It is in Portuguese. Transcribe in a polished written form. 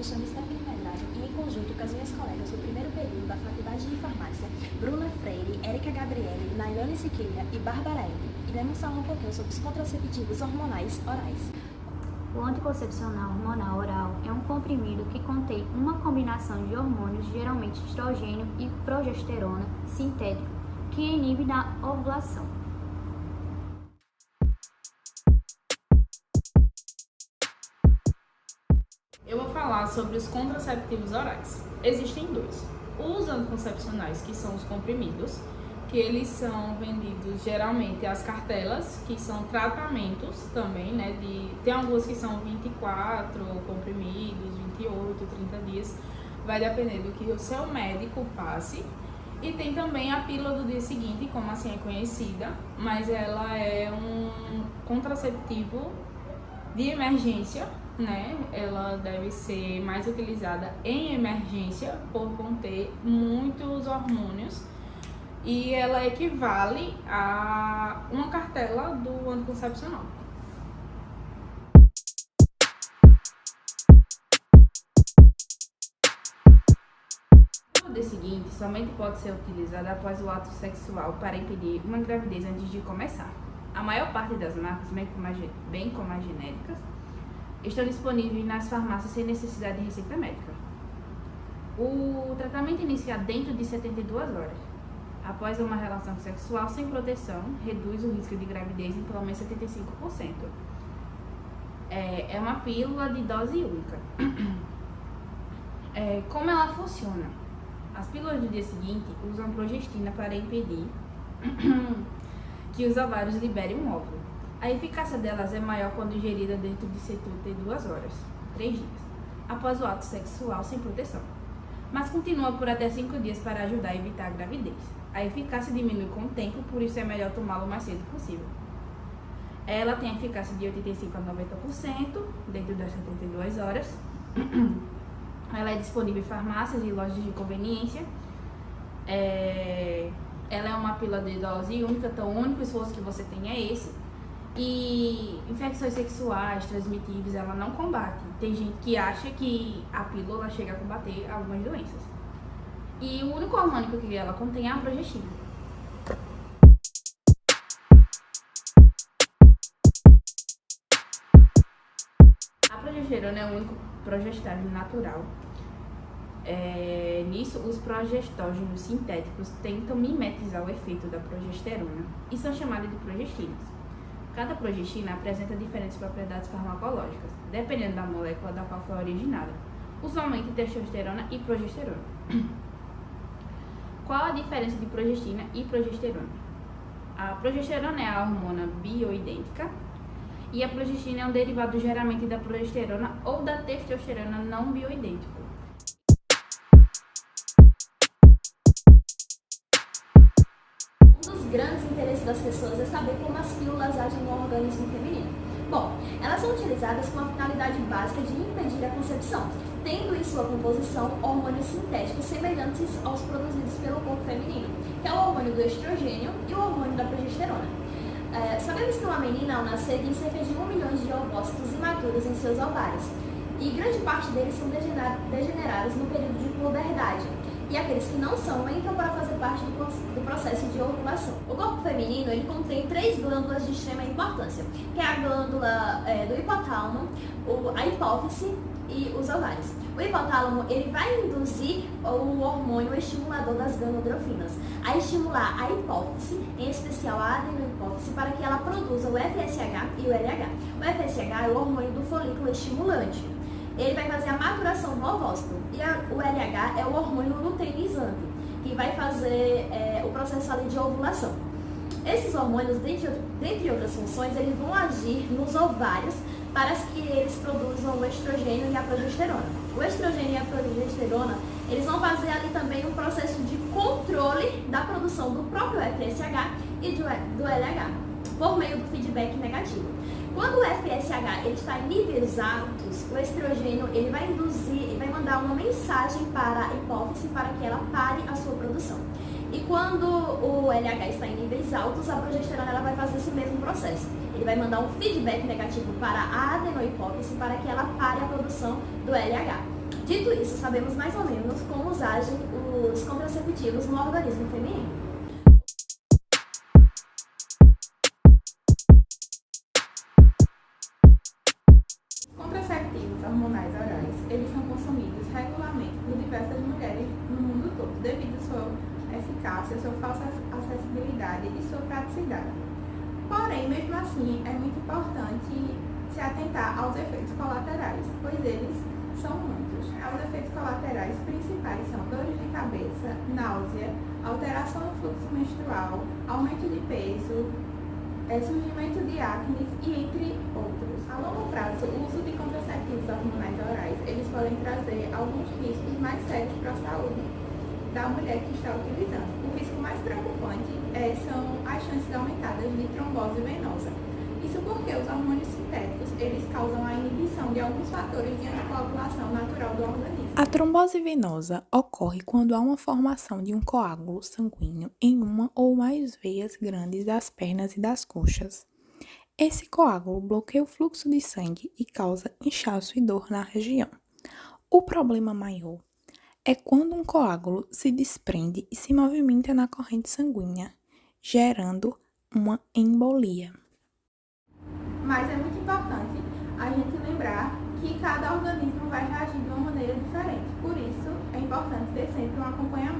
chamo Stephanie Medrado e, em conjunto com as minhas colegas do primeiro período da Faculdade de Farmácia, Bruna Freire, Érica Gabriele, Nayane Siqueira e Bárbara L., iremos falar um pouquinho sobre os contraceptivos hormonais orais. O anticoncepcional hormonal oral é um comprimido que contém uma combinação de hormônios, geralmente estrogênio e progesterona sintético, que inibe na ovulação. Eu vou falar sobre os contraceptivos orais. Existem dois. Os anticoncepcionais, que são os comprimidos, que eles são vendidos geralmente às cartelas, que são tratamentos também, né? Tem alguns que são 24 comprimidos, 28, 30 dias, vai depender do que o seu médico passe. E tem também a pílula do dia seguinte, como assim é conhecida, mas ela é um contraceptivo de emergência, né? Ela deve ser mais utilizada em emergência por conter muitos hormônios e ela equivale a uma cartela do anticoncepcional. O dia seguinte somente pode ser utilizada após o ato sexual para impedir uma gravidez antes de começar. A maior parte das marcas, bem como as genéricas, estão disponíveis nas farmácias sem necessidade de receita médica. O tratamento inicia dentro de 72 horas. Após uma relação sexual sem proteção, reduz o risco de gravidez em pelo menos 75%. É uma pílula de dose única. Como ela funciona? As pílulas do dia seguinte usam progestina para impedir que os ovários liberem um óvulo. A eficácia delas é maior quando ingerida dentro de 72 horas, 3 dias, após o ato sexual sem proteção, mas continua por até 5 dias para ajudar a evitar a gravidez. A eficácia diminui com o tempo, por isso é melhor tomá-la o mais cedo possível. Ela tem eficácia de 85% a 90% dentro das 72 horas. Ela é disponível em farmácias e lojas de conveniência. Ela é uma pílula de dose única, então o único esforço que você tem é esse. E infecções sexuais transmitíveis ela não combate. Tem gente que acha que a pílula chega a combater algumas doenças. E o único hormônio que ela contém é a progestina. A progesterona é o único progestágeno natural. Nisso, os progestógenos sintéticos tentam mimetizar o efeito da progesterona e são chamados de progestinas. Cada progestina apresenta diferentes propriedades farmacológicas, dependendo da molécula da qual foi originada, usualmente testosterona e progesterona. Qual a diferença de progestina e progesterona? A progesterona é a hormona bioidêntica e a progestina é um derivado geralmente da progesterona ou da testosterona não bioidêntico. Um dos grandes interesses das pessoas é saber como as pílulas agem no organismo feminino. Bom, elas são utilizadas com a finalidade básica de impedir a concepção, tendo em sua composição hormônios sintéticos semelhantes aos produzidos pelo corpo feminino, que é o hormônio do estrogênio e o hormônio da progesterona. Sabemos que uma menina, ao nascer, tem cerca de 1 milhão de ovócitos imaturos em seus ovários, e grande parte deles são degenerados no período de puberdade. E aqueles que não são entram para fazer parte do processo de ovulação. O corpo feminino ele contém 3 glândulas de extrema importância, que é a glândula do hipotálamo, a hipófise e os ovários. O hipotálamo ele vai induzir o hormônio estimulador das gonadrofinas a estimular a hipófise, em especial a adenohipófise, para que ela produza o FSH e o LH. O FSH é o hormônio do folículo estimulante. Ele vai fazer a maturação do ovócito e o LH é o hormônio luteinizante, que vai fazer o processo ali de ovulação. Esses hormônios, dentre outras funções, eles vão agir nos ovários para que eles produzam o estrogênio e a progesterona. O estrogênio e a progesterona, eles vão fazer ali também um processo de controle da produção do próprio FSH e do LH, por meio do feedback negativo. Quando o FSH ele está em níveis altos, o estrogênio ele vai mandar uma mensagem para a hipófise para que ela pare a sua produção. E quando o LH está em níveis altos, a progesterona ela vai fazer esse mesmo processo. Ele vai mandar um feedback negativo para a adenohipófise para que ela pare a produção do LH. Dito isso, sabemos mais ou menos como agem os contraceptivos no organismo feminino. Contraceptivos hormonais orais, eles são consumidos regularmente por diversas mulheres no mundo todo, devido à sua eficácia, sua fácil acessibilidade e sua praticidade. Porém, mesmo assim, é muito importante se atentar aos efeitos colaterais, pois eles são muitos. Os efeitos colaterais principais são dores de cabeça, náusea, alteração no fluxo menstrual, aumento de peso, surgimento de acne e entre outros. A longo prazo, o uso de contraceptivos hormonais orais, eles podem trazer alguns riscos mais sérios para a saúde da mulher que está utilizando. O risco mais preocupante são as chances aumentadas de trombose venosa. Isso porque os hormônios sintéticos, eles causam a inibição de alguns fatores de anticoagulação natural do organismo. A trombose venosa ocorre quando há uma formação de um coágulo sanguíneo em uma ou mais veias grandes das pernas e das coxas. Esse coágulo bloqueia o fluxo de sangue e causa inchaço e dor na região. O problema maior é quando um coágulo se desprende e se movimenta na corrente sanguínea, gerando uma embolia. Mas é muito importante a gente lembrar que cada organismo vai reagir de uma maneira diferente. Por isso, é importante ter sempre um acompanhamento.